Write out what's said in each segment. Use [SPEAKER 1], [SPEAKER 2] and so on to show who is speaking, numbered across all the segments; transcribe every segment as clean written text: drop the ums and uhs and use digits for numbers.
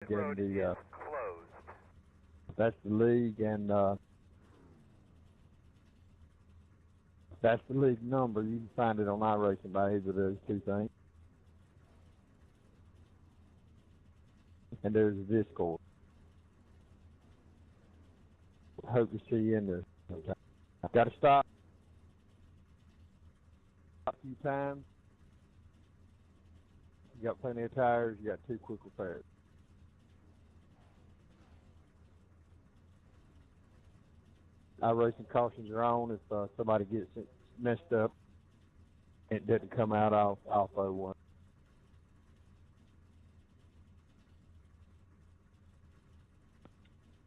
[SPEAKER 1] Again,
[SPEAKER 2] road is closed.
[SPEAKER 1] that's the league, and that's the league number. You can find it on iRacing by either of those two things. And there's a Discord. Hope to see you in there sometime. I've got to stop a few times. You got plenty of tires. You got 2 quick repairs. iRacing cautions are on if somebody gets it messed up. It doesn't come out off 01.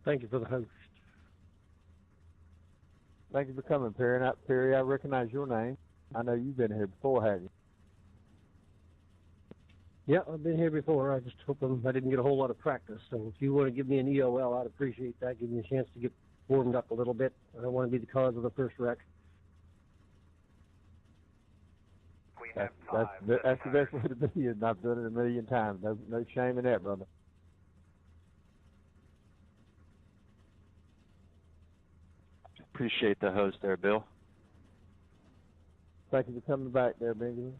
[SPEAKER 3] Thank you for the host.
[SPEAKER 1] Thank you for coming, Perry. Perry, I recognize your name. I know you've been here before, haven't you?
[SPEAKER 3] Yeah, I've been here before. I just hope I didn't get a whole lot of practice. So if you want to give me an EOL, I'd appreciate that. Give me a chance to get warmed up a little bit. I don't want to be the cause of the first wreck.
[SPEAKER 1] That's the best way to be, and I've done it a million times. No shame in that, brother.
[SPEAKER 4] Appreciate the host there, Bill.
[SPEAKER 1] Thank you for coming back there, Benjamin.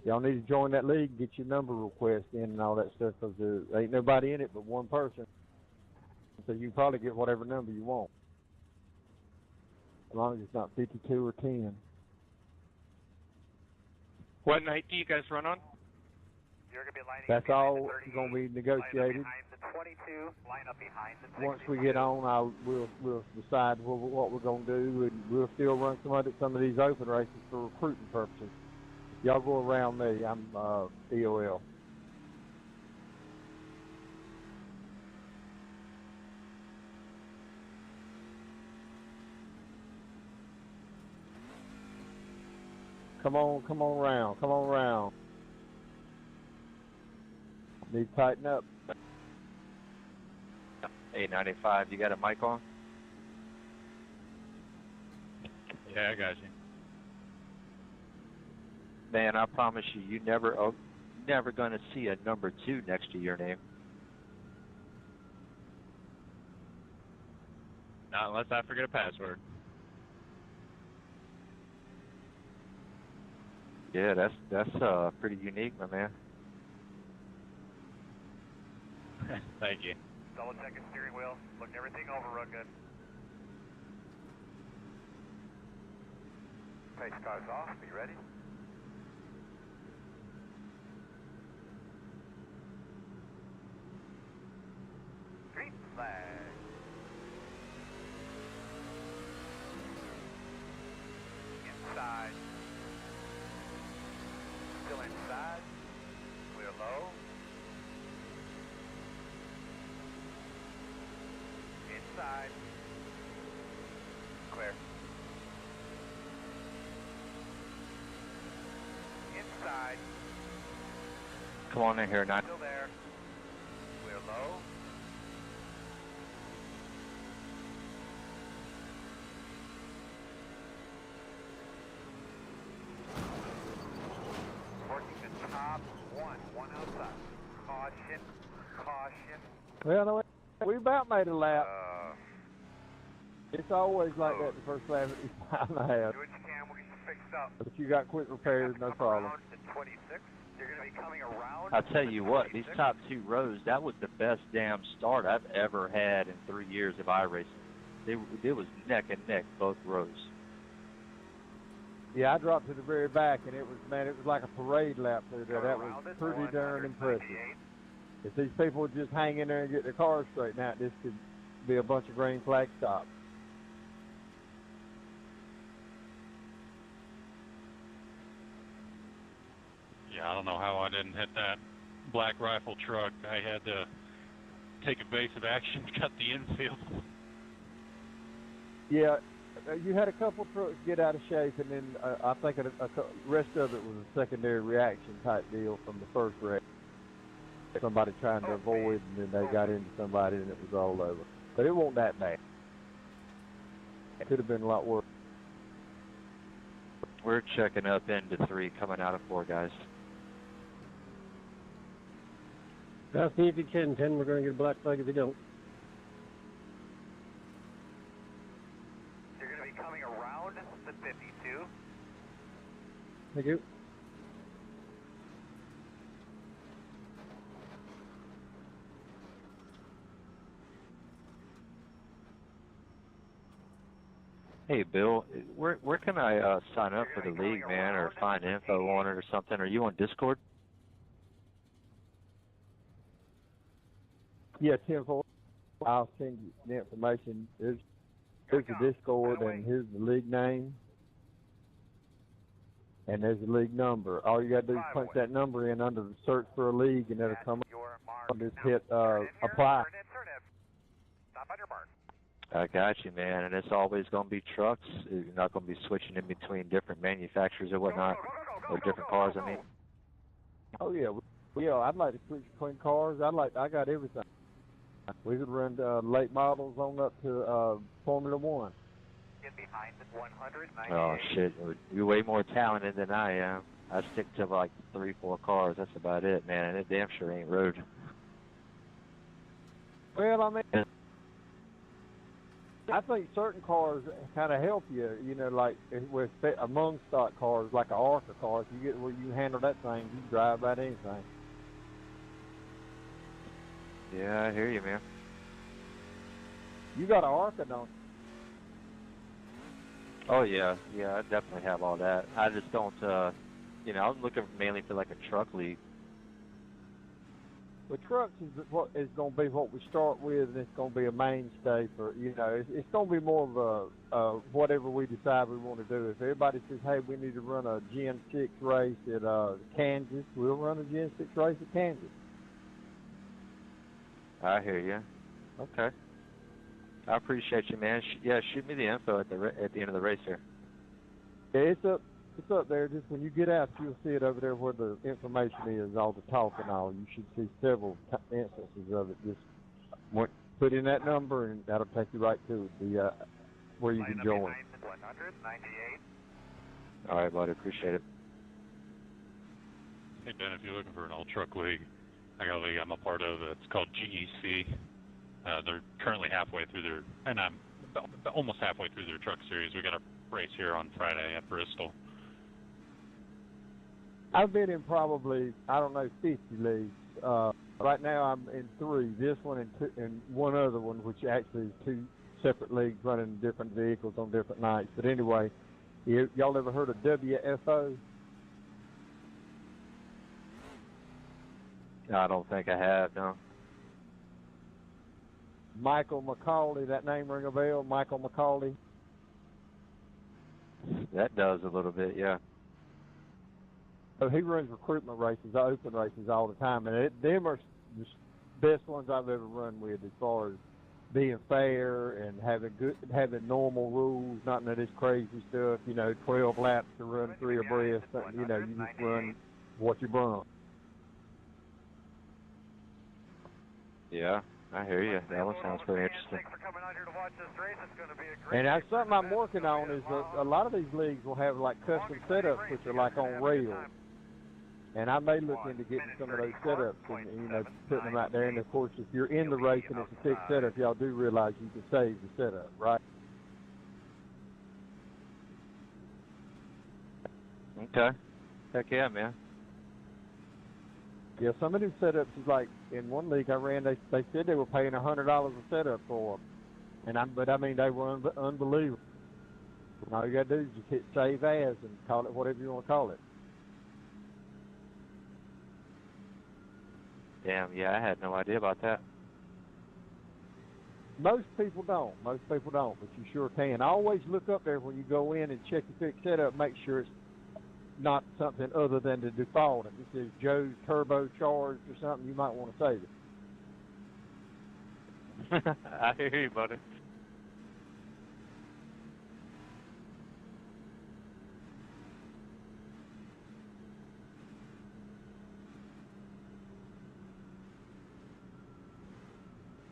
[SPEAKER 1] Y'all need to join that league, get your number request in and all that stuff, because there ain't nobody in it but one person. So you can probably get whatever number you want, as long as it's not 52 or 10.
[SPEAKER 5] What night do you guys run on?
[SPEAKER 2] You're going to be lining
[SPEAKER 1] That's
[SPEAKER 2] up
[SPEAKER 1] all
[SPEAKER 2] behind the
[SPEAKER 1] going to be
[SPEAKER 2] 38,
[SPEAKER 1] negotiated.
[SPEAKER 2] Line up behind the 22, line up behind the 62.
[SPEAKER 1] Once we get on, we'll decide what we're going to do, and we'll still run some of these open races for recruiting purposes. Y'all go around me. I'm EOL. Come on round. Need to tighten up.
[SPEAKER 4] 895, you got a mic on?
[SPEAKER 5] Yeah, I got you.
[SPEAKER 4] Man, I promise you, you're never going to see a number 2 next to your name.
[SPEAKER 5] Not unless I forget a password.
[SPEAKER 4] Yeah, that's pretty unique, my man.
[SPEAKER 5] Thank you.
[SPEAKER 2] Double check the steering wheel. Look everything over real good. Pace car's off. Be ready. Green flag. Inside. Still inside. Clear low. Inside. Clear. Inside.
[SPEAKER 4] Come on in here, 9.
[SPEAKER 2] Still there. Clear low. Working the top one outside. Caution.
[SPEAKER 1] Well, no, we about made a lap. It's always like
[SPEAKER 2] Oh.
[SPEAKER 1] that the first lap is 5.5.
[SPEAKER 2] Do what you can. We'll get you fixed up.
[SPEAKER 1] But you got quick repairs, no problem.
[SPEAKER 2] Around to 26. You're going to be coming around.
[SPEAKER 4] I'll tell you
[SPEAKER 2] to
[SPEAKER 4] what, these
[SPEAKER 2] 26.
[SPEAKER 4] top 2 rows, that was the best damn start I've ever had in 3 years of iRacing. It was neck and neck, both rows.
[SPEAKER 1] Yeah, I dropped to the very back, and it was like a parade lap through there. That was
[SPEAKER 2] Around it,
[SPEAKER 1] pretty darn impressive.
[SPEAKER 2] 198.
[SPEAKER 1] If these people would just hang in there and get their cars straightened out, this could be a bunch of green flag stops.
[SPEAKER 5] Yeah, I don't know how I didn't hit that black rifle truck. I had to take evasive action to cut the infield.
[SPEAKER 1] Yeah, you had a couple trucks get out of shape, and then I think the rest of it was a secondary reaction type deal from the first wreck. Somebody trying to avoid, and then they got into somebody, and it was all over. But it wasn't that bad. It could have been a lot worse.
[SPEAKER 4] We're checking up into 3, coming out of 4, guys.
[SPEAKER 3] Ask me if you can, 10. We're going to get a black flag if you don't.
[SPEAKER 2] You're going to be coming around the 52.
[SPEAKER 3] Thank you.
[SPEAKER 4] Hey, Bill, where can I sign up for the league, man, or find info on it or something? Are you on Discord?
[SPEAKER 1] Yeah, 10-4. I'll send you the information. Here's the Discord, and here's the league name, and there's the league number. All you got to do is punch that number in under the search for a league, and it'll come up. Just hit apply.
[SPEAKER 2] Stop on your mark.
[SPEAKER 4] I got you, man. And it's always going to be trucks. You're not going to be switching in between different manufacturers or whatnot, or different cars, I mean.
[SPEAKER 1] Oh, yeah. Yeah, I'd like to switch between cars. I got everything. We could run late models on up to Formula One.
[SPEAKER 2] Get behind the 198.
[SPEAKER 4] Oh, shit. You're way more talented than I am. I stick to like 3-4 cars. That's about it, man. It damn sure ain't road.
[SPEAKER 1] Well, I mean, I think certain cars kind of help you, you know, like with among stock cars, like an ARCA car. If you get where you handle that thing, you can drive about anything.
[SPEAKER 4] Yeah, I hear you, man.
[SPEAKER 1] You got an ARCA, don't you?
[SPEAKER 4] Oh, yeah. Yeah, I definitely have all that. I just don't, you know, I'm looking mainly for like a truck league.
[SPEAKER 1] Well, trucks is what is going to be what we start with, and it's going to be a mainstay for, you know, it's going to be more of a whatever we decide we want to do. If everybody says, hey, we need to run a Gen 6 race at Kansas, we'll run a Gen 6 race at Kansas.
[SPEAKER 4] I hear you. Okay. I appreciate you, man. Yeah, shoot me the info at the end of the race here.
[SPEAKER 1] Yeah, it's up there. Just when you get out, you'll see it over there where the information is, all the talk and all. You should see several instances of it. Just put in that number, and that'll take you right to the where you can join.
[SPEAKER 2] 198.
[SPEAKER 4] All right, buddy. Appreciate it.
[SPEAKER 5] Hey, Ben, if you're looking for an all-truck league, I got a league I'm a part of. It's called GEC. They're currently halfway through their, and I'm almost halfway through their truck series. We got a race here on Friday at Bristol.
[SPEAKER 1] I've been in probably, I don't know, 50 leagues. Right now I'm in 3. This one and one other one, which actually is 2 separate leagues running different vehicles on different nights. But anyway, y'all ever heard of WFO?
[SPEAKER 4] I don't think I have, no.
[SPEAKER 1] Michael McCauley, that name ring a bell? Michael McCauley?
[SPEAKER 4] That does a little bit, yeah.
[SPEAKER 1] So he runs recruitment races, open races all the time, and them are the best ones I've ever run with as far as being fair and having normal rules, not none of this crazy stuff. You know, 12 laps to run 3 abreast. You know, you just run what you run.
[SPEAKER 4] Yeah, I hear you. That one sounds pretty interesting.
[SPEAKER 2] Thanks for coming out here to watch this race. It's going to be a great
[SPEAKER 1] And that's
[SPEAKER 2] race.
[SPEAKER 1] something I'm working on is a lot of these leagues will have like custom setups which are like on rails. And I may look into getting some of those setups and, you know, putting them out there. And, of course, if you're in the race and it's a fixed setup, y'all do realize you can save the setup, right?
[SPEAKER 4] Okay. Heck yeah, man.
[SPEAKER 1] Yeah, some of these setups is like in one league I ran, they said they were paying $100 a setup for them. But I mean, they were unbelievable. And all you got to do is just hit save as and call it whatever you want to call it.
[SPEAKER 4] Damn, yeah, I had no idea about that.
[SPEAKER 1] Most people don't, but you sure can. Always look up there when you go in and check your fixed setup, make sure it's not something other than the default. If it says Joe's turbocharged or something, you might want to save it.
[SPEAKER 4] I hear you, buddy.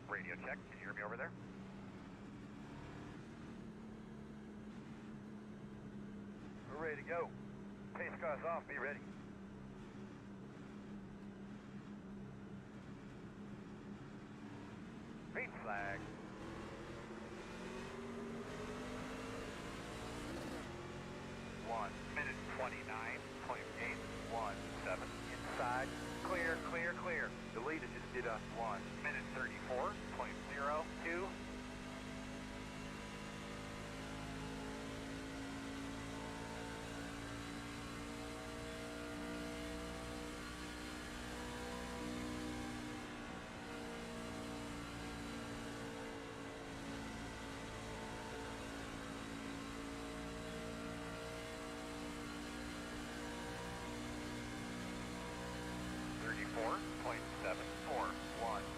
[SPEAKER 2] Radio check. Can you hear me over there? We're ready to go. Pace car's off. Be ready. flag. 1:29.817. Inside. Clear, clear, clear. The leader just did a 1:34.02.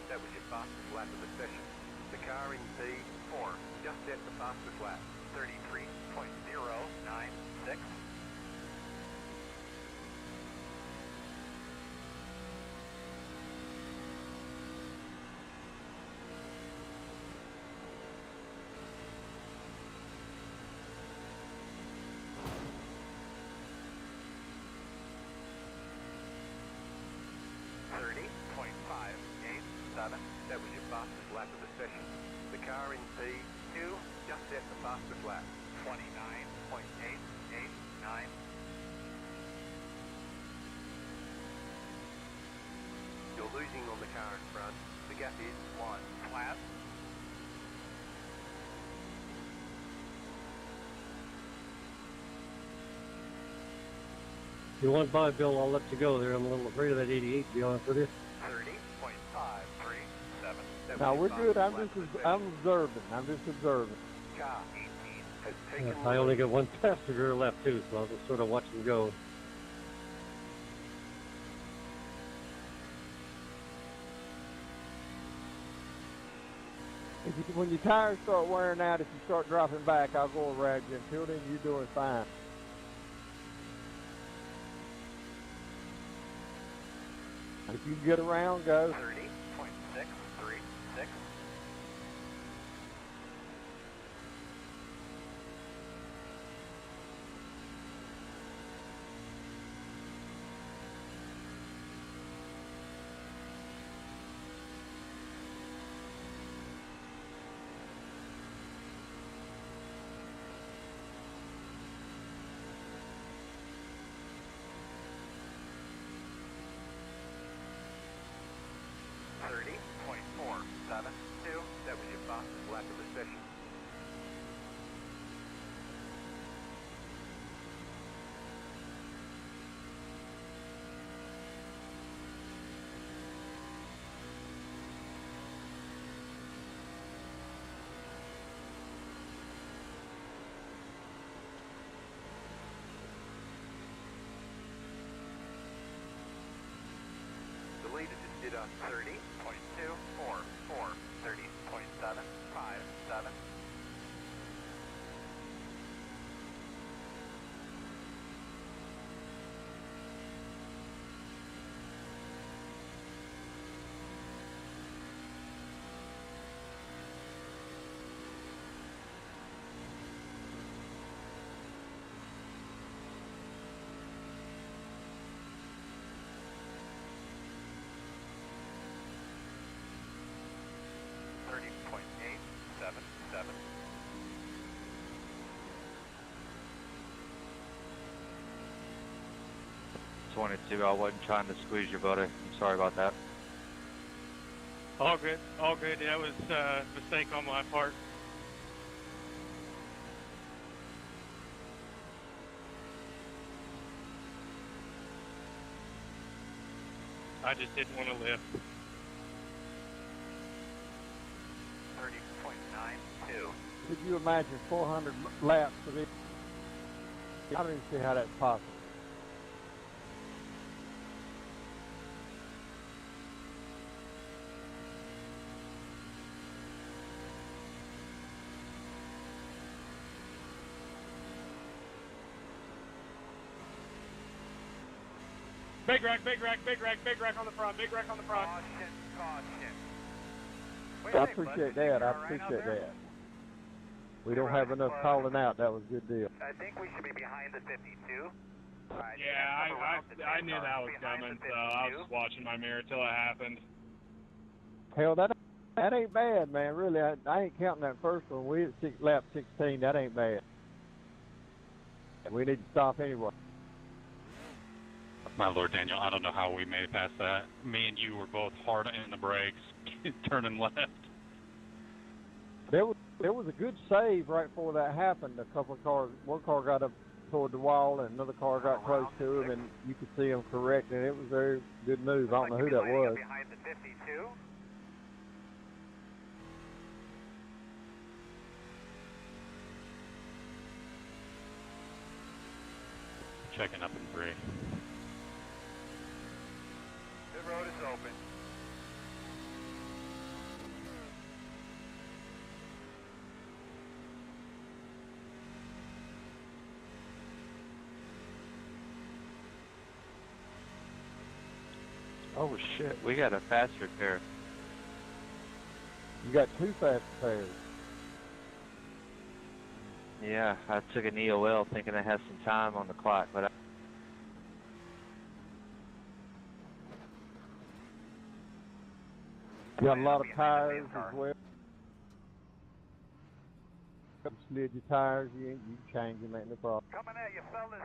[SPEAKER 2] That was your fastest lap of the session. The car in P4 just set the fastest lap. 33.096. That was your fastest lap of the session. The car in P2 just set the fastest lap. 29.889. You're losing on the car in front. The gap is 1. Class.
[SPEAKER 3] If you want my Bill, I'll let you go there. I'm a little afraid of that 88, to be honest with you.
[SPEAKER 2] 30.537.
[SPEAKER 1] No, we're good. I'm observing. I'm just observing.
[SPEAKER 2] Car 18 has taken
[SPEAKER 3] I only got one passenger left, too, so I'll just sort of watch him go.
[SPEAKER 1] When your tires start wearing out, if you start dropping back, I'll go around you. Until then, you're doing fine. If you can get around, go.
[SPEAKER 2] 30.636. That was your fastest lap of the session. The leader just did a 30.244. 30.757. .877.
[SPEAKER 4] 22. I wasn't trying to squeeze you, buddy. I'm sorry about that.
[SPEAKER 6] All good. All good. That was a mistake on my part. I just didn't want to lift.
[SPEAKER 2] 30.92.
[SPEAKER 1] Could you imagine 400 laps of it? I don't even see how that's possible.
[SPEAKER 6] Big rack, big rack, big rack, big rack on the front, big rack on the front.
[SPEAKER 2] Caution, caution. What do
[SPEAKER 1] I
[SPEAKER 2] you think, bud?
[SPEAKER 1] appreciate
[SPEAKER 2] You think
[SPEAKER 1] that. I
[SPEAKER 2] you're all right out
[SPEAKER 1] appreciate
[SPEAKER 2] there?
[SPEAKER 1] that. We don't have enough calling out. That was a good deal.
[SPEAKER 2] I think we should be behind the 52.
[SPEAKER 6] Yeah, I knew that was coming, so I was just watching my mirror till it happened.
[SPEAKER 1] Hell, that That ain't bad, man. Really, I ain't counting that first one. We at lap 16. That ain't bad. We need to stop anyway.
[SPEAKER 5] My Lord, Daniel, I don't know how we made it past that. Me and you were both hard in the brakes, turning left.
[SPEAKER 1] There was a good save right before that happened. A couple of cars, one car got up toward the wall, and another car got close to him, and you could see him correcting. It was a very good move. I don't know who that was.
[SPEAKER 2] Behind the 52.
[SPEAKER 5] Checking up in 3.
[SPEAKER 2] The road is open.
[SPEAKER 4] Oh shit, we got a fast repair.
[SPEAKER 1] You got 2 fast pairs.
[SPEAKER 4] Yeah, I took an EOL thinking I had some time on the clock, but
[SPEAKER 1] You got a lot of tires as well. You slid your tires, you change them, ain't no problem.
[SPEAKER 2] Coming at you, fellas.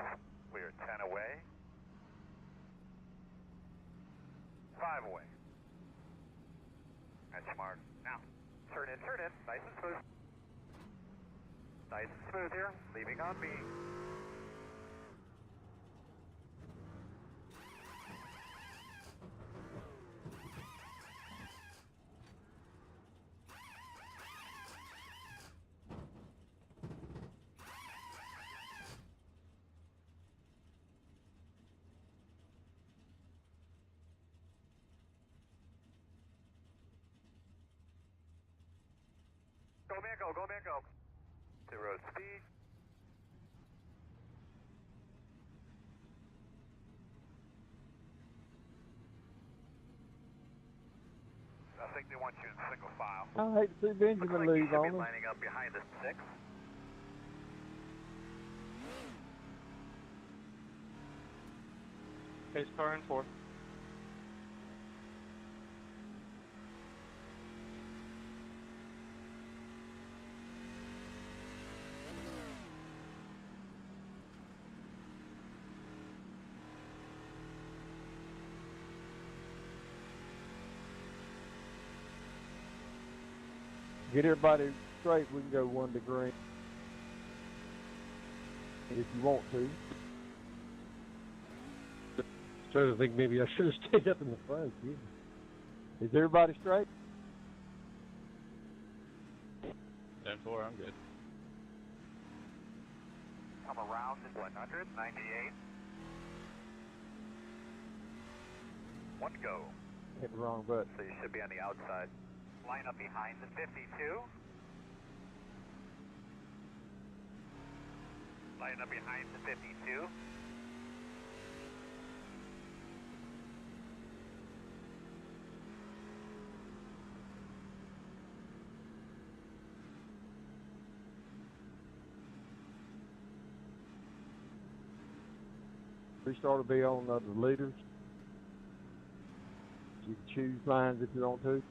[SPEAKER 2] We're 10 away. 5 away. That's smart. Now, turn in. Nice and smooth. Nice and smooth here. Leaving on me. Go, man, go. 0 speed. I think they want you in single file.
[SPEAKER 1] I hate to see Benjamin
[SPEAKER 2] Looks like
[SPEAKER 1] leave
[SPEAKER 2] you should
[SPEAKER 1] on
[SPEAKER 2] be
[SPEAKER 1] him.
[SPEAKER 2] lining up behind the 6.
[SPEAKER 6] Pace car in 4.
[SPEAKER 1] Get everybody straight, we can go 1 to green. If you want to.
[SPEAKER 3] Trying to think maybe I should have stayed up in the front. Jesus.
[SPEAKER 1] Is everybody straight?
[SPEAKER 5] 10-4, I'm good.
[SPEAKER 2] Come around at 198. 1 go.
[SPEAKER 1] Hit the wrong button.
[SPEAKER 2] So you should be on the outside. Line up behind the 52. Line up behind the 52.
[SPEAKER 1] Restart will be on the leaders. You can choose lines if you want to.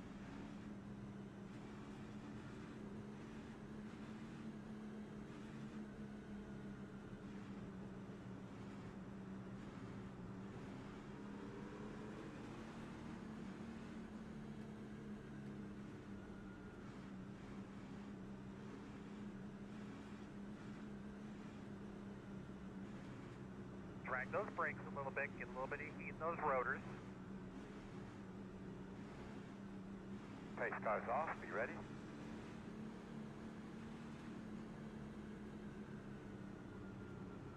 [SPEAKER 2] Drag those brakes a little bit, get a little bit of heat in those rotors. Pace car's off, be ready.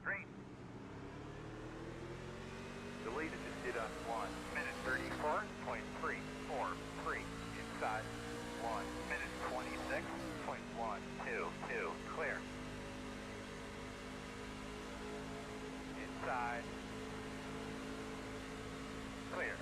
[SPEAKER 2] Green. The lead is just hit on 1 minute 34.343 inside. 1 minute 26.122 clear. Inside. Clear.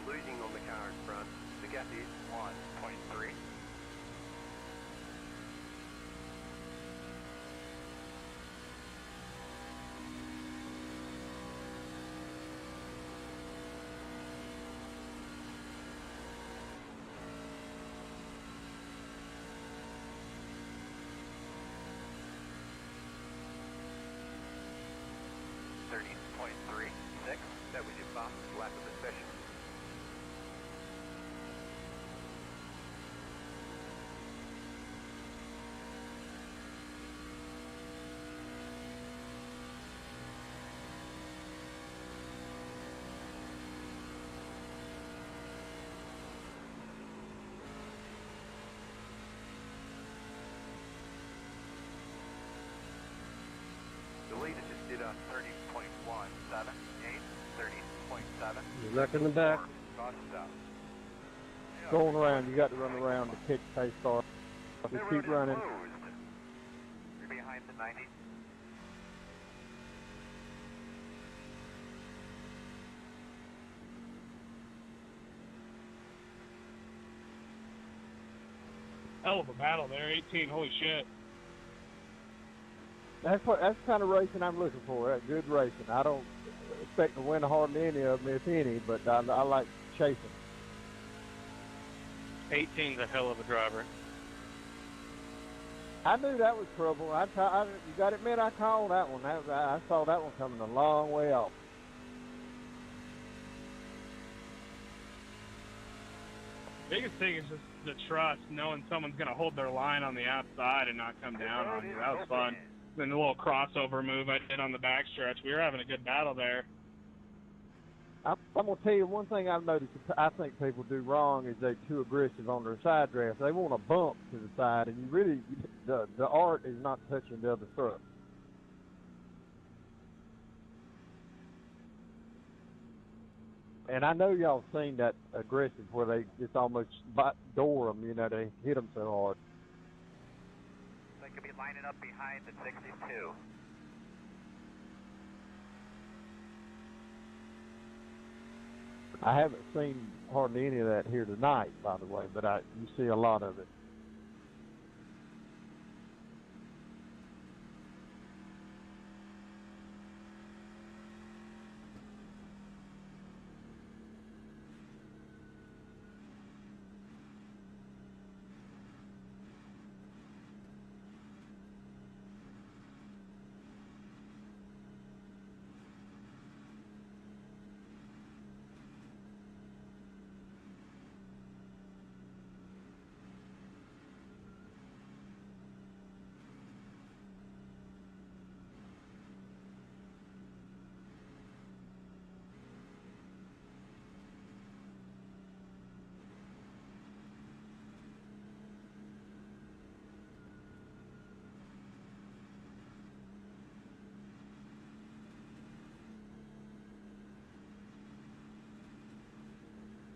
[SPEAKER 2] losing on the car in front. The gap is 1.3. That was your fastest lap of the session. The leader just did a 30.178. 30.7.
[SPEAKER 3] You're back in the back.
[SPEAKER 1] Going around, you got to run around to kick pace car. Just keep running.
[SPEAKER 2] You're behind the 90.
[SPEAKER 6] Hell of a battle there, 18. Holy shit.
[SPEAKER 1] That's the kind of racing I'm looking for. Good racing. I don't expect to win hardly any of them, if any, but I like chasing.
[SPEAKER 6] 18's a hell of a driver.
[SPEAKER 1] I knew that was trouble. You got to admit, I called that one. I saw that one coming a long way off.
[SPEAKER 6] Biggest thing is just the trust, knowing someone's going to hold their line on the outside and not come down on you. That was fun. Then the little crossover move I did on the backstretch. We were having a good battle there.
[SPEAKER 1] I'm going to tell you one thing I've noticed I think people do wrong is they're too aggressive on their side draft. They want a bump to the side, and the art is not touching the other truck. And I know y'all seen that aggressive where they just almost door them, they hit them so hard.
[SPEAKER 2] They could be lining up behind the 62.
[SPEAKER 1] I haven't seen hardly any of that here tonight, by the way, but you see a lot of it.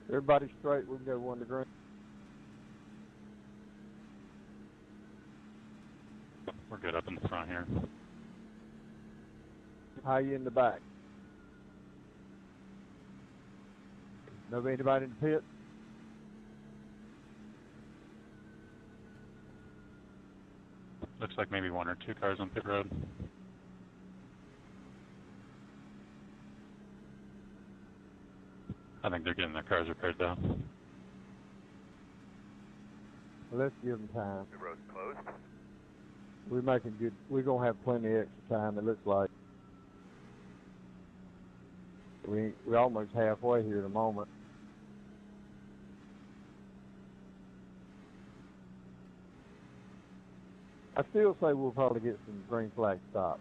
[SPEAKER 1] Everybody straight, we can go one to green.
[SPEAKER 5] We're good up in the front here.
[SPEAKER 1] How you in the back? Know anybody in the pit?
[SPEAKER 5] Looks like maybe one or two cars on pit road. I think they're getting their cars repaired though.
[SPEAKER 1] Well, let's give them time.
[SPEAKER 2] The road's closed.
[SPEAKER 1] We're gonna have plenty of extra time. It looks like we're almost halfway here at the moment. I still say we'll probably get some green flag stops.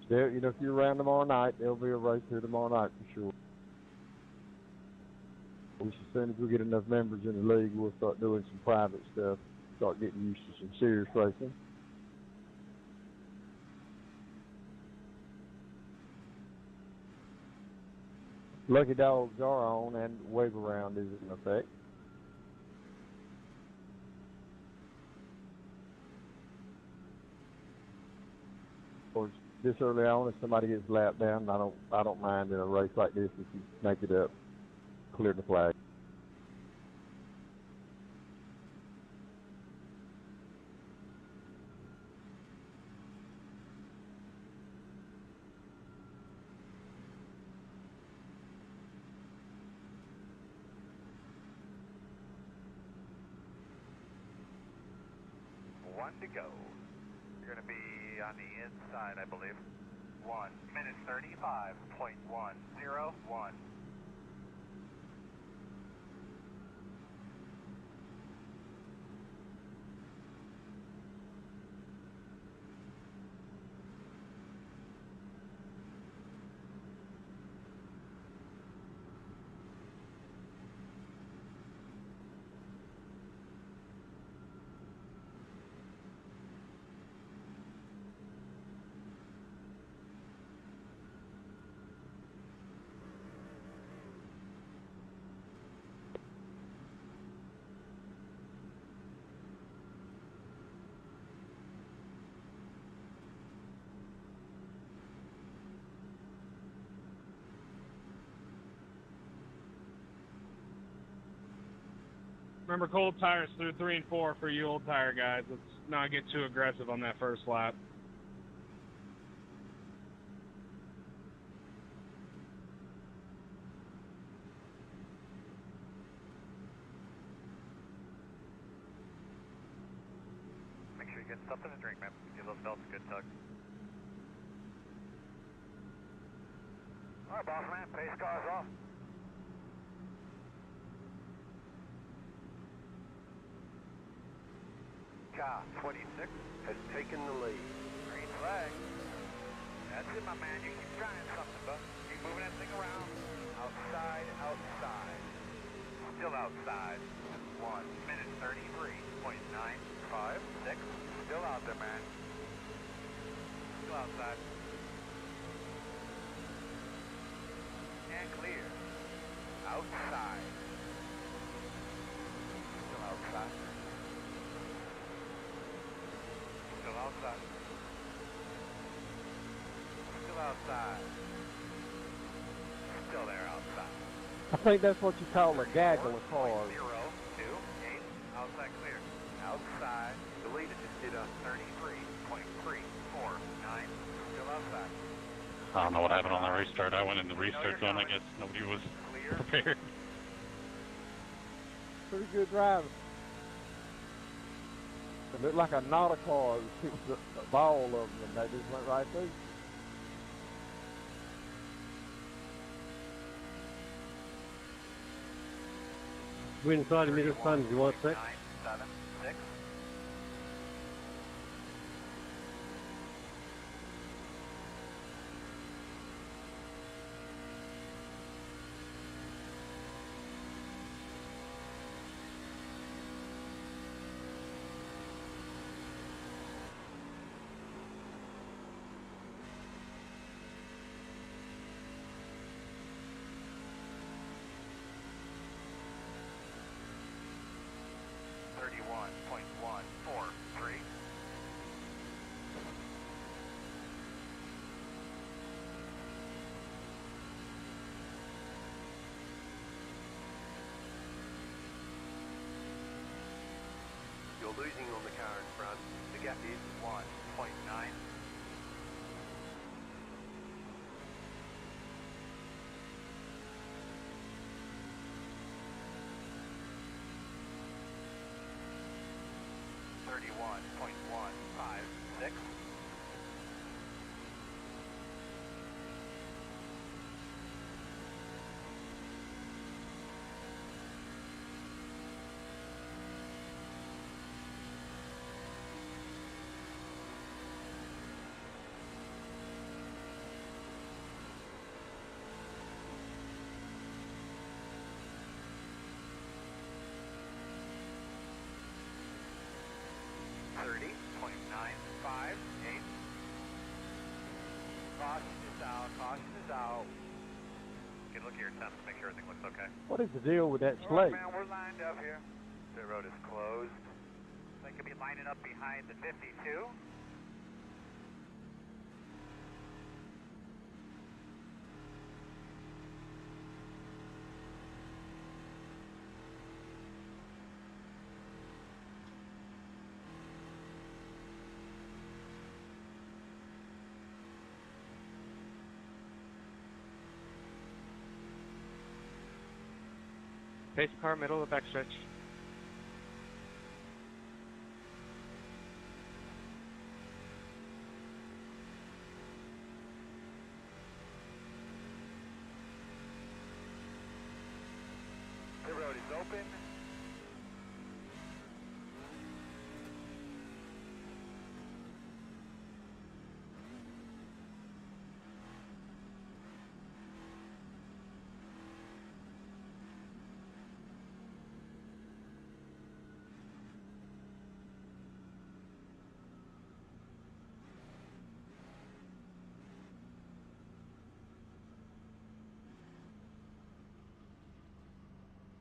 [SPEAKER 1] If you're around tomorrow night, there'll be a race here tomorrow night for sure. As soon as we get enough members in the league, we'll start doing some private stuff, start getting used to some serious racing. Lucky dogs are on, and wave around is in effect. Of course, this early on, if somebody gets lapped down, I don't mind in a race like this if you make it up, clear the flag.
[SPEAKER 2] One to go. You're going to be on the inside, I believe. 1 minute 35.101.
[SPEAKER 6] Remember, cold tires through 3 and 4 for you old tire guys. Let's not get too aggressive on that first lap.
[SPEAKER 2] Make sure you get something to drink, man. Give those belts a good tug. All right, boss man, pace cars off. Car 26 has taken the lead. Green flag. That's it, my man. You keep trying something, bud. Keep moving that thing around. Outside, outside. Still outside. 1 minute 33.956. Still out there, man. Still outside. And clear. Outside. Still outside. Still outside. Still outside. Still there outside.
[SPEAKER 1] I think that's what you call a gaggle of cars.
[SPEAKER 2] 028. Outside clear. Outside. Deleted. Just did a 33.349. Still outside.
[SPEAKER 5] I don't know what happened on the restart. I went in the restart zone. I guess nobody was prepared.
[SPEAKER 1] Pretty good driving. It looked like a Nata car. It was a ball of them, and they just went right through.
[SPEAKER 3] Go inside of me this time if you want, sir.
[SPEAKER 2] 976. .143. You're losing on the car in front. The gap is 1.9. .156. .958. Caution is out. Caution is out. Get a look at your temps, make sure everything looks okay.
[SPEAKER 1] What is the deal with that
[SPEAKER 2] All right,
[SPEAKER 1] slate?
[SPEAKER 2] man, we're lined up here. The road is closed. They could be lining up behind the 52.
[SPEAKER 7] Pace car, middle of the backstretch.
[SPEAKER 2] The road is open.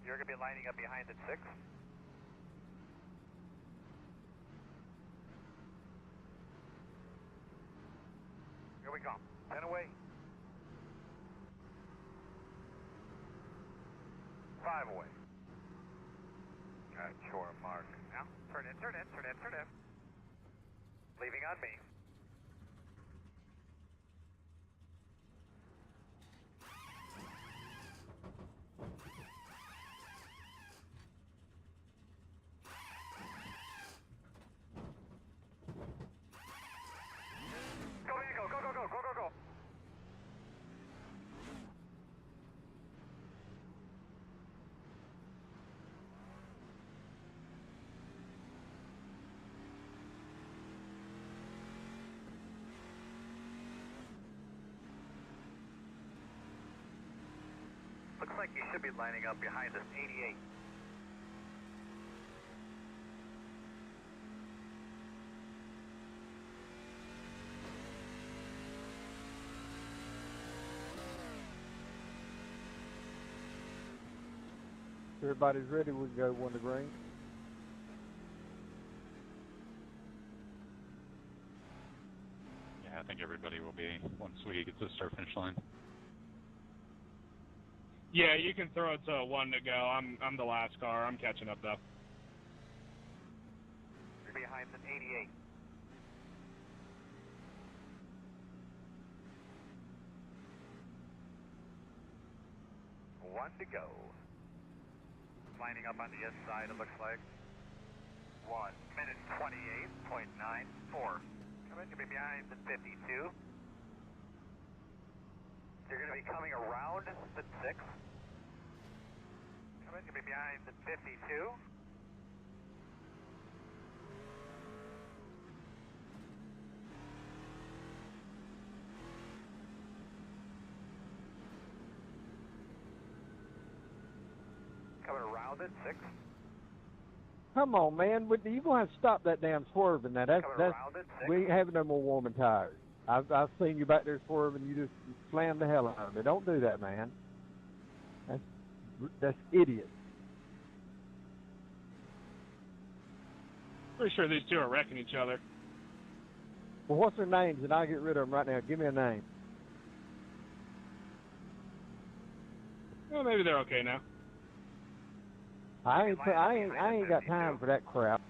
[SPEAKER 2] You're going to be lining up behind the 6. Here we go. 10 away. 5 away. Got your mark. Now, turn in, turn in, turn in, turn in. Leaving on me. Go, Eagle, go, go, go, go, go, go. Looks like you should be lining up behind this 88.
[SPEAKER 1] Everybody's ready, we can go one to green.
[SPEAKER 5] Yeah, I think everybody will be once we get to the start finish line.
[SPEAKER 6] Yeah, you can throw it to 1 to go. I'm the last car. I'm catching up though.
[SPEAKER 2] You're behind the 88. One to go. Lining up on the inside, it looks like. 1 minute 28.94. Coming to be behind the 52. You're going to be coming around the 6. Coming to be behind the 52. Coming around at 6.
[SPEAKER 1] Come on, man. You're going to have to stop that damn swerving now. That's,
[SPEAKER 2] Coming
[SPEAKER 1] that's,
[SPEAKER 2] around at 6.
[SPEAKER 1] we ain't having no more warming tires. I've seen you back there swerving. You just slam the hell out of me. Don't do that, man. That's idiot.
[SPEAKER 6] Pretty sure these two are wrecking each other.
[SPEAKER 1] Well, what's their names? And I'll get rid of them right now. Give me a name.
[SPEAKER 6] Well, maybe they're okay now.
[SPEAKER 1] I ain't got time for that crap.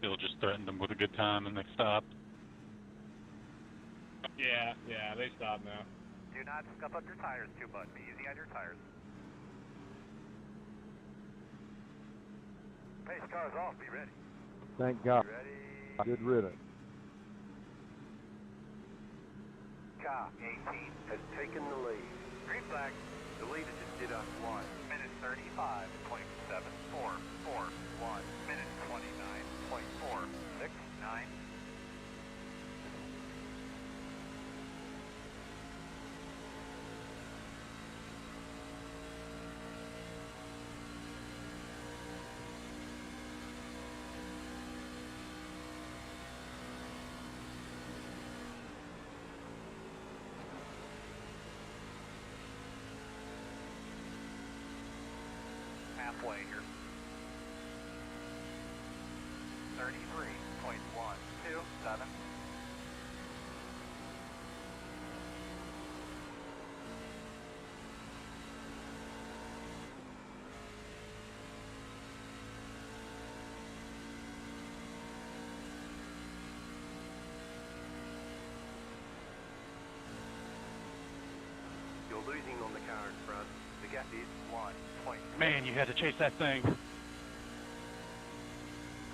[SPEAKER 5] Bill just threatened them with a good time and they stopped.
[SPEAKER 6] Yeah, they stopped now.
[SPEAKER 2] Do not scuff up your tires too much. Be easy on your tires. Pace car's off. Be ready.
[SPEAKER 1] Thank God.
[SPEAKER 2] Be ready.
[SPEAKER 1] Good riddance.
[SPEAKER 2] Car 18 has taken the lead. Green flag. The lead is just did on 1 minute 35.744. 1 minute 29.469. halfway here. 33.127. You're losing on the car in front. The gap is 1 point.
[SPEAKER 6] Man, you had to chase that thing.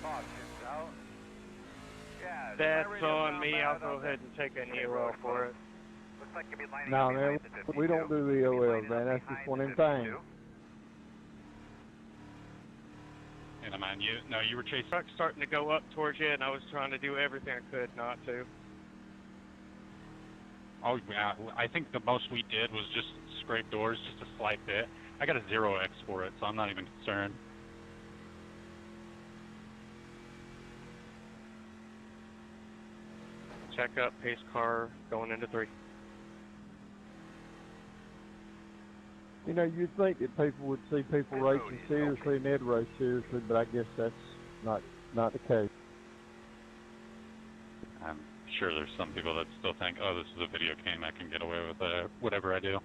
[SPEAKER 2] Caution's out. Yeah,
[SPEAKER 6] That's on me. I'll go ahead and take an EOL for it.
[SPEAKER 2] Looks like you'll be lining
[SPEAKER 1] No,
[SPEAKER 2] up
[SPEAKER 1] man,
[SPEAKER 2] behind the 52.
[SPEAKER 1] we don't do EOLs, man. That's just one of them things.
[SPEAKER 5] And I mind you, no, you were chasing.
[SPEAKER 6] Truck's starting to go up towards you, and I was trying to do everything I could not to.
[SPEAKER 5] Oh, yeah, I think the most we did was just scrape doors, just a slight bit. I got a 0x for it, so I'm not even concerned.
[SPEAKER 6] Check up, pace car going into 3.
[SPEAKER 1] You know, you'd think that people would see people racing seriously and they'd race seriously, but I guess that's not the case.
[SPEAKER 5] I'm sure there's some people that still think, oh, this is a video game, I can get away with whatever I do.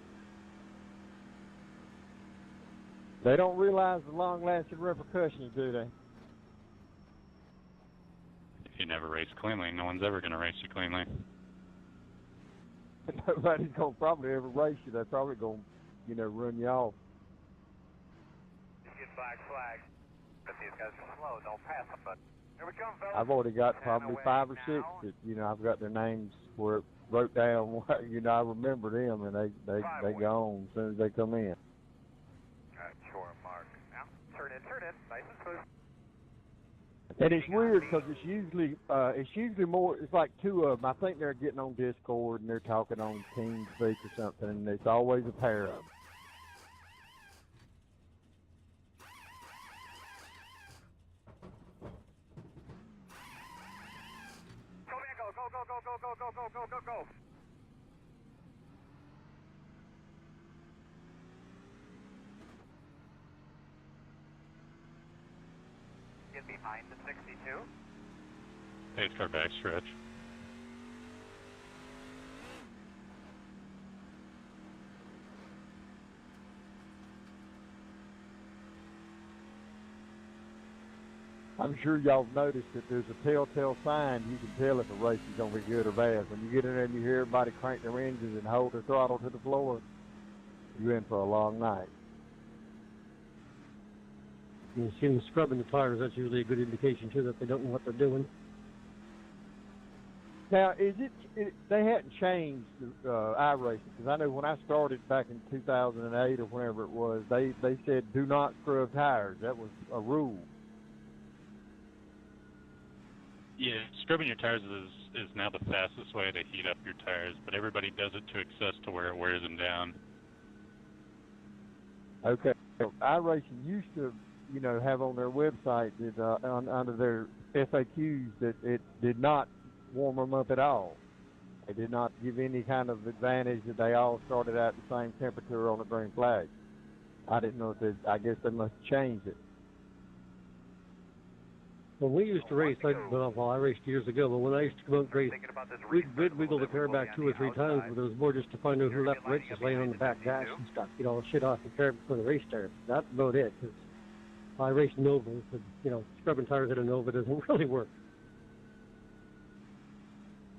[SPEAKER 1] They don't realize the long-lasting repercussions, do they?
[SPEAKER 5] If you never race cleanly, no one's ever going to race you cleanly.
[SPEAKER 1] Nobody's gonna probably ever race you. They're probably gonna, run you off.
[SPEAKER 2] Get flag. But these guys are slow. Don't pass them, but here we come, fellas.
[SPEAKER 1] I've already got probably 5 or 6 that, I've got their names where it wrote down. I remember them, and they gone as soon as they come in.
[SPEAKER 2] Alright, sure, Mark. Now, turn in. Nice and smooth.
[SPEAKER 1] And it's weird because it's usually more. It's like 2 of them. I think they're getting on Discord and they're talking on TeamSpeak or something, and it's always a pair of them.
[SPEAKER 2] Go, man, go. Get behind the 62.
[SPEAKER 5] Pace car backstretch.
[SPEAKER 1] I'm sure y'all have noticed that there's a telltale sign. You can tell if a race is going to be good or bad. When you get in there and you hear everybody crank their engines and hold their throttle to the floor, you're in for a long night.
[SPEAKER 3] You see them scrubbing the tires, that's usually a good indication, too, that they don't know what they're doing.
[SPEAKER 1] Now, is it they hadn't changed iRacing, because I know when I started back in 2008 or whenever it was, they said do not scrub tires. That was a rule.
[SPEAKER 5] Yeah, scrubbing your tires is now the fastest way to heat up your tires, but everybody does it to excess to where it wears them down.
[SPEAKER 1] Okay. So iRacing used to, have on their website that under their FAQs that it did not warm them up at all. They did not give any kind of advantage that they all started at the same temperature on the green flag. I didn't know if I guess they must have changed it.
[SPEAKER 3] When we used to race, I raced years ago, but when I used to come out and race, we'd wiggle the car back 2 or 3 times, but it was more just to find out who left right, just laying on the back dash and stuff, shit off the car before the race started. That's about it, because I raced Novas, but, scrubbing tires at a Nova doesn't really work.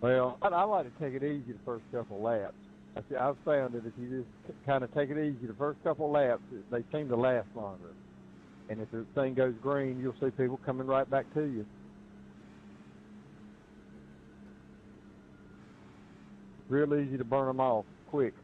[SPEAKER 1] Well, I like to take it easy the first couple of laps. I've found that if you just kind of take it easy the first couple of laps, they seem to last longer. And if the thing goes green, you'll see people coming right back to you. Real easy to burn them off quick.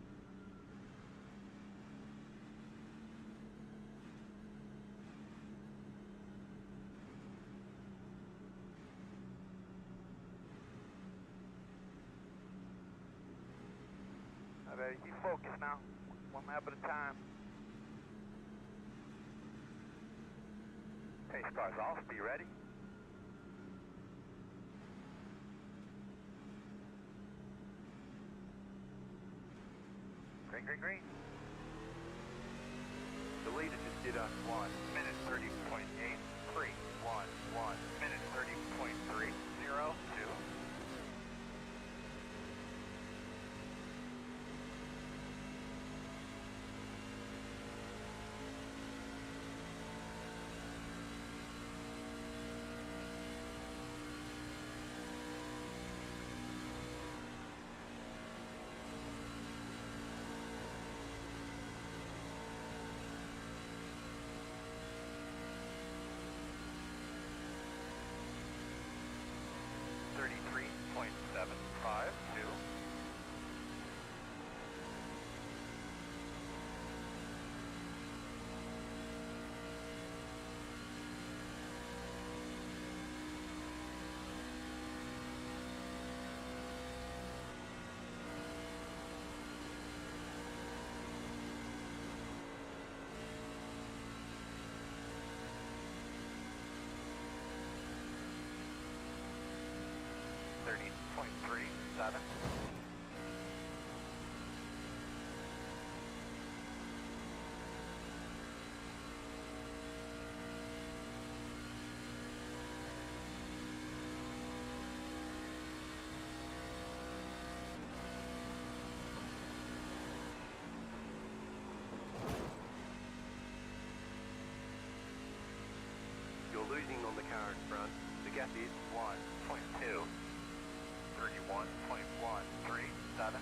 [SPEAKER 2] You focus now. 1 lap at a time. Pace car's off. Be ready. Green. The leader just You're done. 1 minute 30.8. 3 1 1 minute 30.3 0 2. Losing on the car in front. The gap is 1.2. 31.137.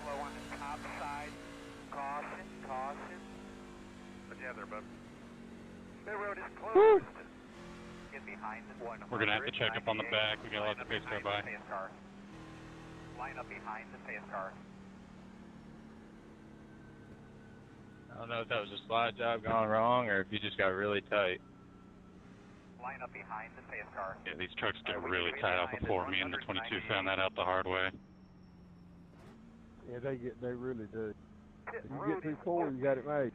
[SPEAKER 2] Slow on the top side. Caution, caution. What you have there, bud? The road is closed. Get behind the 100.
[SPEAKER 5] We're going to have to check up on the back. We got to let the pace car by.
[SPEAKER 2] Line up behind the pace car.
[SPEAKER 4] I don't know if that was a slide job gone wrong or if you just got really tight.
[SPEAKER 2] Line up behind the pace car.
[SPEAKER 5] Yeah, these trucks get really tight off before. Me and the 22 found that out the hard way.
[SPEAKER 1] Yeah, they really do. If you get through 4, you got it made.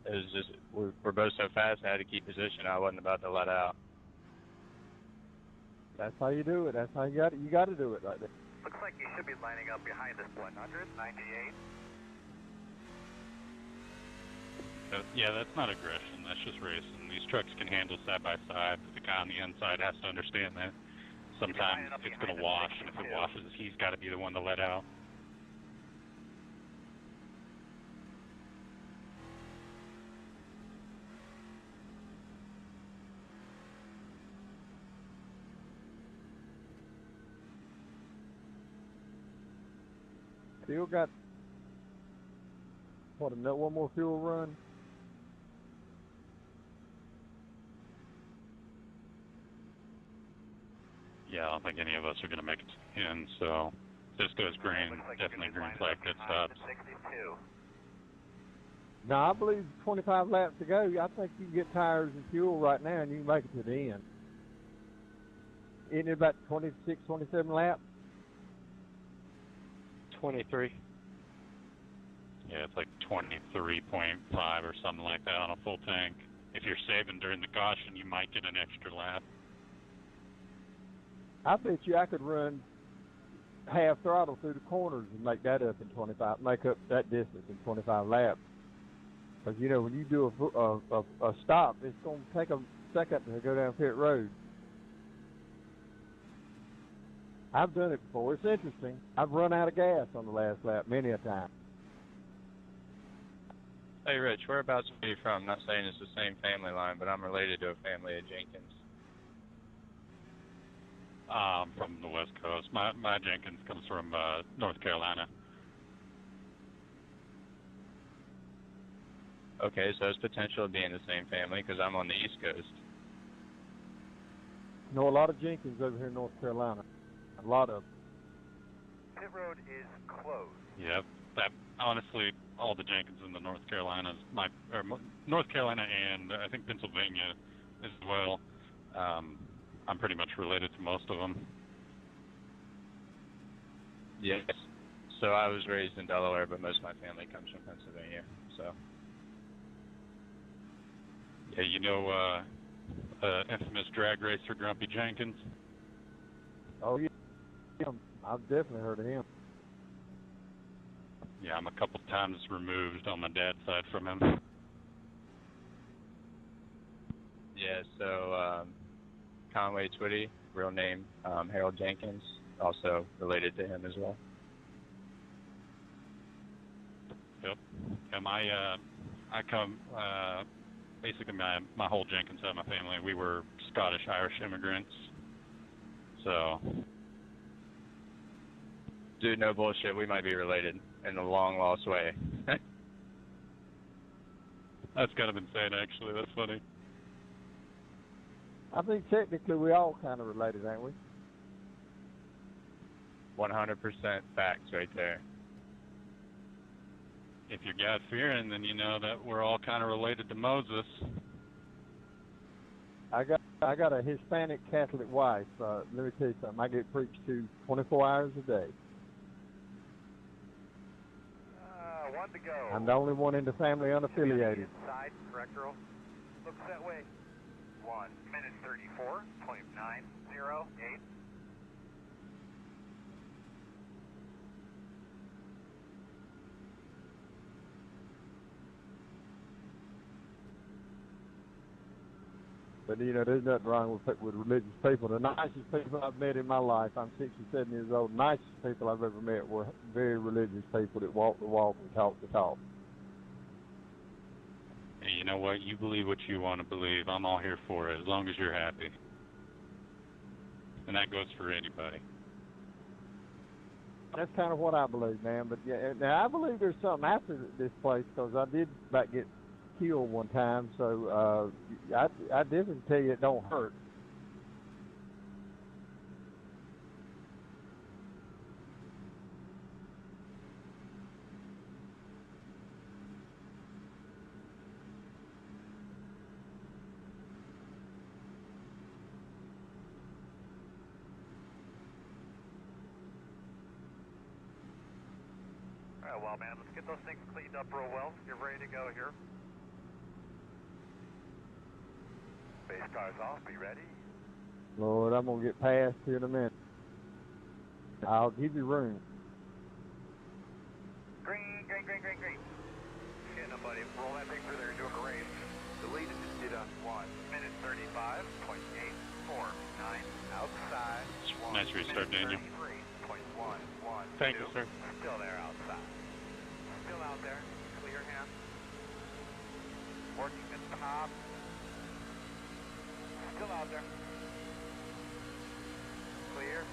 [SPEAKER 4] It was just, we're both so fast, I had to keep position. I wasn't about to let out.
[SPEAKER 1] That's how you do it. That's how you got it. You got to do it like that.
[SPEAKER 2] Looks like you should be lining up behind this 198.
[SPEAKER 5] Yeah, that's not aggression. That's just racing. These trucks can handle side by side, but the guy on the inside has to understand that. Sometimes it's going to wash, and if it washes, he's got to be the one to let out.
[SPEAKER 1] Still got, what, one more fuel run?
[SPEAKER 5] Yeah, I don't think any of us are going to make it in, so this goes green, definitely green flag pit stops.
[SPEAKER 1] No, I believe 25 laps to go. I think you can get tires and fuel right now, and you can make it to the end. Isn't it about 26, 27 laps?
[SPEAKER 4] 23.
[SPEAKER 5] Yeah, it's like 23.5 or something like that on a full tank. If you're saving during the caution, you might get an extra lap.
[SPEAKER 1] I bet you I could run half throttle through the corners and make that up in 25, make up that distance in 25 laps. Because, you know, when you do a stop, it's going to take a second to go down pit road. I've done it before. It's interesting. I've run out of gas on the last lap many a time.
[SPEAKER 4] Hey, Rich, whereabouts are you from? I'm not saying it's the same family line, but I'm related to a family of Jenkins.
[SPEAKER 5] From the West Coast. My Jenkins comes from North Carolina.
[SPEAKER 4] Okay, so there's potential of being the same family because I'm on the East Coast.
[SPEAKER 1] Know a lot of Jenkins over here in North Carolina. A lot of them.
[SPEAKER 2] Pit road is closed.
[SPEAKER 5] Yep. That honestly, all the Jenkins in the North Carolinas, North Carolina and I think Pennsylvania as well. I'm pretty much related to most of them.
[SPEAKER 7] Yes. So I was raised in Delaware, but most of my family comes from Pennsylvania. So.
[SPEAKER 5] Yeah, you know, infamous drag racer Grumpy Jenkins.
[SPEAKER 1] Oh yeah, I've definitely heard of him.
[SPEAKER 5] Yeah, I'm a couple times removed on my dad's side from him.
[SPEAKER 7] Yeah. So Conway Twitty, real name Harold Jenkins, also related to him as well.
[SPEAKER 5] Yep. And I come, basically my whole Jenkins side of my family, we were Scottish Irish immigrants. So.
[SPEAKER 7] Dude, no bullshit. We might be related in a long lost way.
[SPEAKER 5] That's kind of insane, actually. That's funny.
[SPEAKER 1] I think technically we all kind of related, ain't we?
[SPEAKER 7] 100% facts right there.
[SPEAKER 5] If you're God-fearing, then you know that we're all kind of related to Moses.
[SPEAKER 1] I got a Hispanic Catholic wife. Let me tell you something. I get preached to 24 hours a day.
[SPEAKER 2] One to go.
[SPEAKER 1] I'm the only one in the family unaffiliated.
[SPEAKER 2] Inside, correct, girl? Looks that way. 1 minute 34.908.
[SPEAKER 1] But, you know, there's nothing wrong with religious people. The nicest people I've met in my life, I'm 67 years old, the nicest people I've ever met were very religious people that walk the walk and talk the talk.
[SPEAKER 5] Hey, you know what? You believe what you want to believe. I'm all here for it, as long as you're happy. And that goes for anybody.
[SPEAKER 1] That's kind of what I believe, man. But, yeah, now I believe there's something after this place, because I did about get killed one time, so I definitely tell you it don't hurt.
[SPEAKER 2] All right, well, man, let's get those things cleaned up real well. You're ready to go here. Base car's off. Be ready.
[SPEAKER 1] Lord, I'm going to get past here in a minute. I'll give you room.
[SPEAKER 2] Green, green, green, green, green. Shit, no, buddy. Roll that thing through there and do a race. Delete it. Just did a 1 minute 35.849 outside.
[SPEAKER 5] Nice restart, Daniel.
[SPEAKER 2] 33.112.
[SPEAKER 5] Thank you, sir.
[SPEAKER 2] Still there outside. Still out there. Clear hand. Working at the top. Still out there. Clear.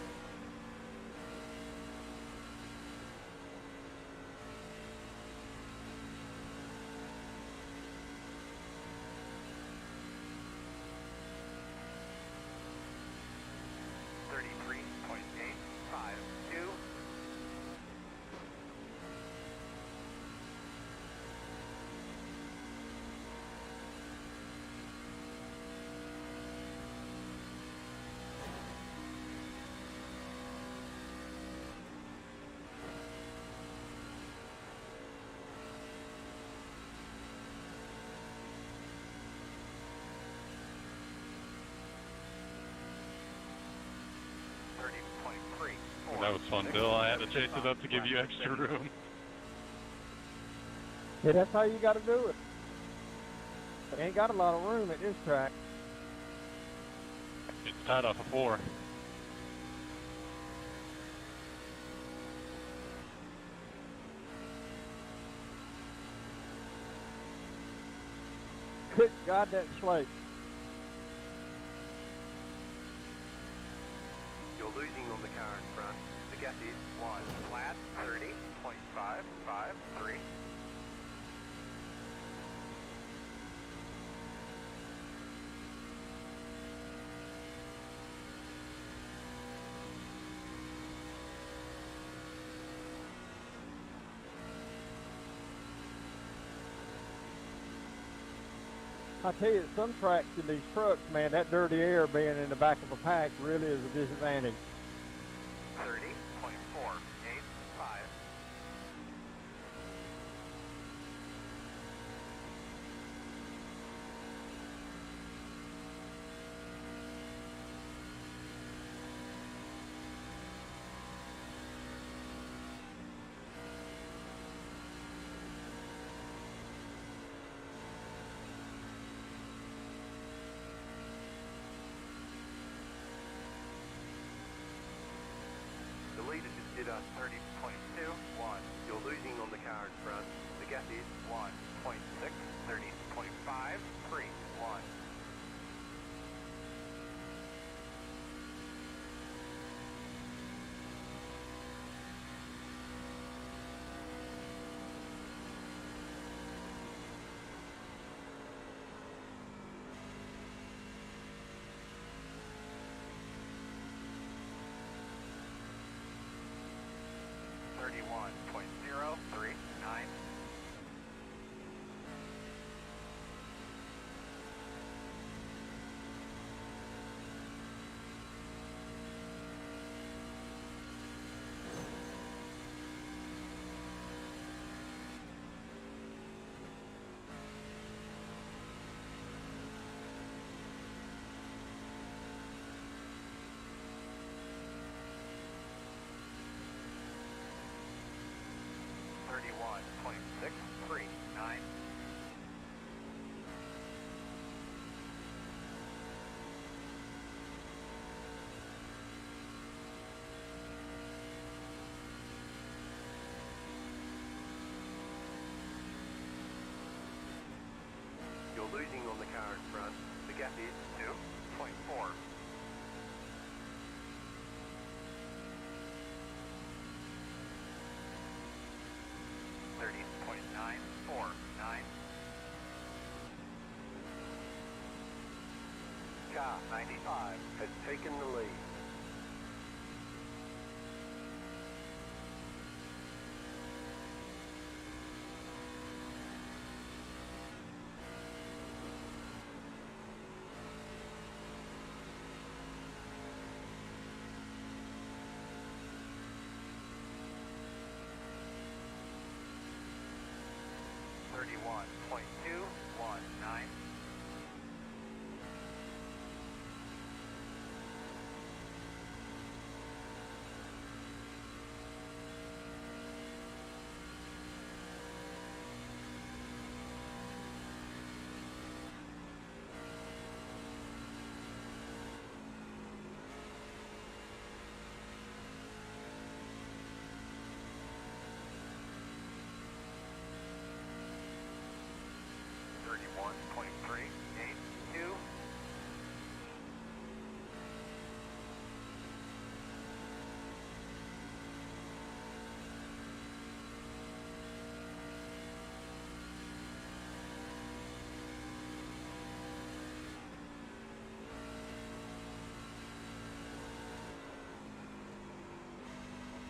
[SPEAKER 5] Well, that was fun, Bill. I had to chase it up to give you extra room.
[SPEAKER 1] Yeah, that's how you got to do it. Ain't got a lot of room at this track.
[SPEAKER 5] It's tied off of 4.
[SPEAKER 1] Good God, that slate.
[SPEAKER 2] You're losing on the car in front. The gap is 1 flat 30.553.
[SPEAKER 1] I tell you, some tracks in these trucks, man, that dirty air being in the back of a pack really is a disadvantage.
[SPEAKER 2] 30.485. The leader just did a 30.21. You're losing on the car in front. The gap is 1.6, 30.531. .039. .639. You're losing on the car in front. The gap is 2.4. .949. Car 95 has taken the lead. .219. .382.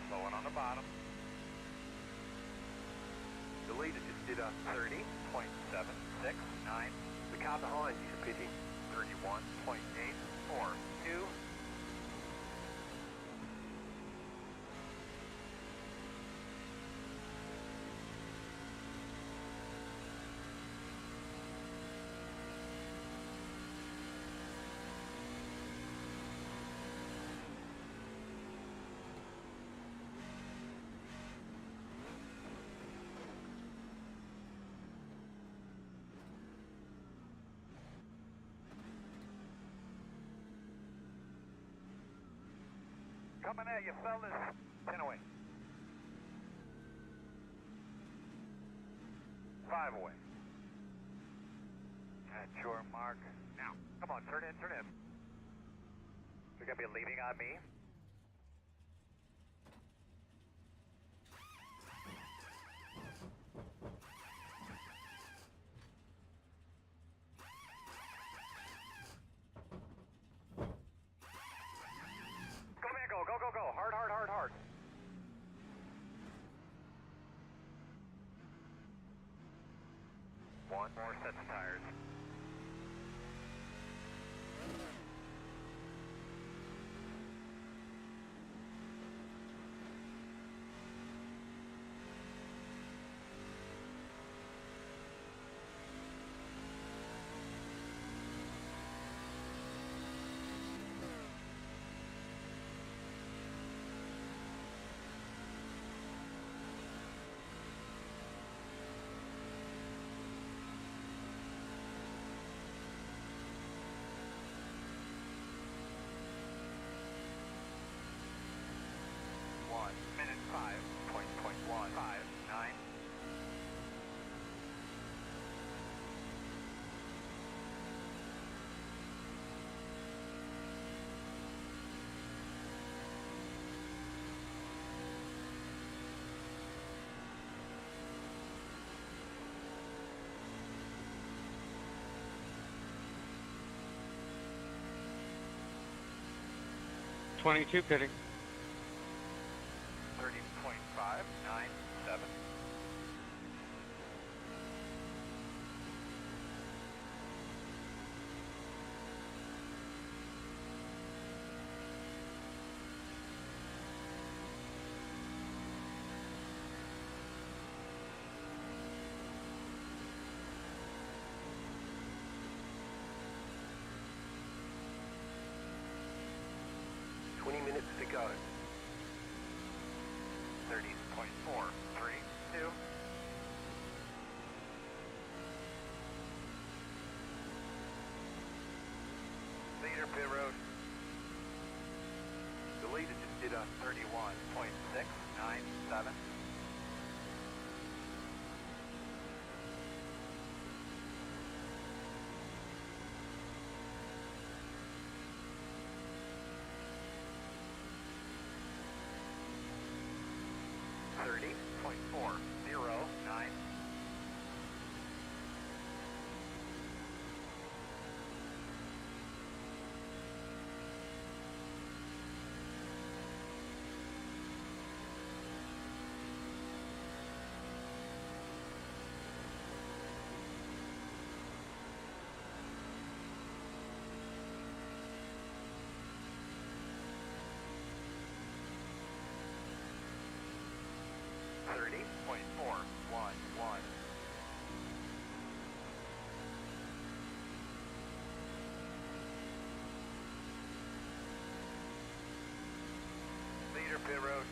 [SPEAKER 2] Slowing on the bottom. The leader just did a 30.769. The car behind you is pitting 31.842. Coming at you, fellas. 10 away. 5 away. At your mark. Now, come on, turn in, turn in. You're going to be leaving on me. Go. Hard. One more set of tires.
[SPEAKER 8] 22 pitting.
[SPEAKER 2] 30.597. Minutes to go. 30.432. Leader pit road. The leader just did a 31.697. Pit road.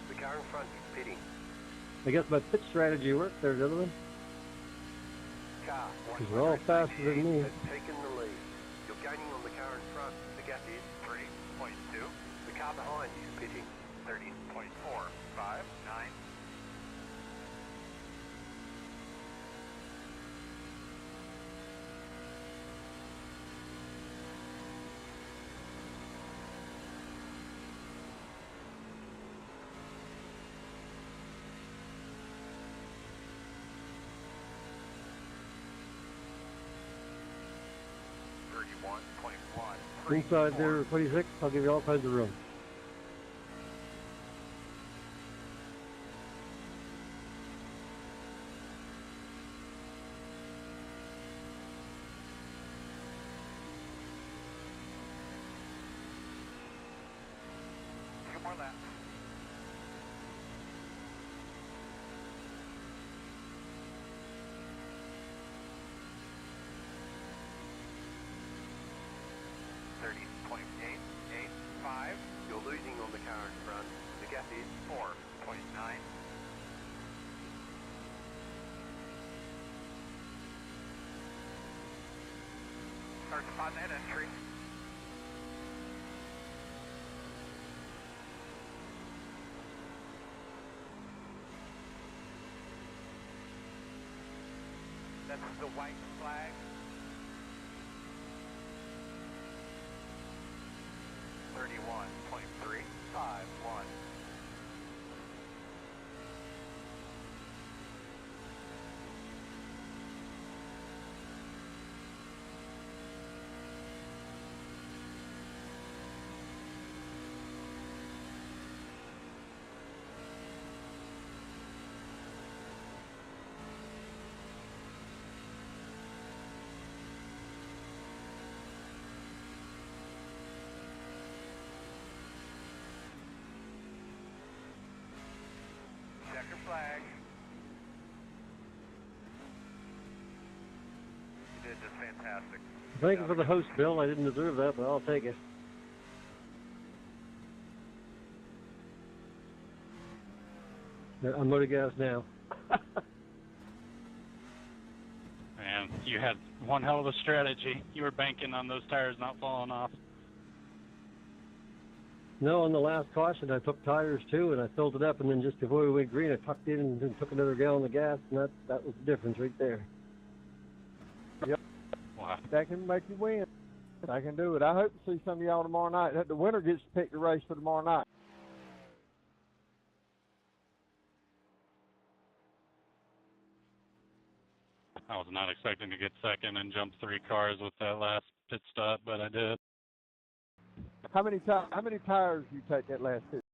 [SPEAKER 2] The car in front is pitting.
[SPEAKER 3] I guess my pit strategy worked there, gentlemen.
[SPEAKER 2] Car
[SPEAKER 3] Because they're all faster than me.
[SPEAKER 2] has taken the lead. You're gaining on the car in front. The gap is 30.2. The car behind is pitting 30.459.
[SPEAKER 3] Inside there, 26, I'll give you all kinds of room.
[SPEAKER 2] Two more laps. You're losing on the car in front. The gap is 4.9. Start to find that entry. That's the white flag. 31.351. Checker flag. You did just fantastic.
[SPEAKER 3] Thank you for the host, Bill. I didn't deserve that, but I'll take it. I'm out of gas now.
[SPEAKER 5] Man, you had one hell of a strategy. You were banking on those tires not falling off.
[SPEAKER 3] No, on the last caution, I took tires too, and I filled it up, and then just before we went green, I tucked in and then took another gallon of gas, and that was the difference right there.
[SPEAKER 1] Yep.
[SPEAKER 5] Wow.
[SPEAKER 1] That can make you win. I can do it. I hope to see some of y'all tomorrow night. The winner gets to pick the race for tomorrow night.
[SPEAKER 5] I was not expecting to get second and jump 3 cars with that last pit stop, but I did.
[SPEAKER 1] How many tires you take that last pit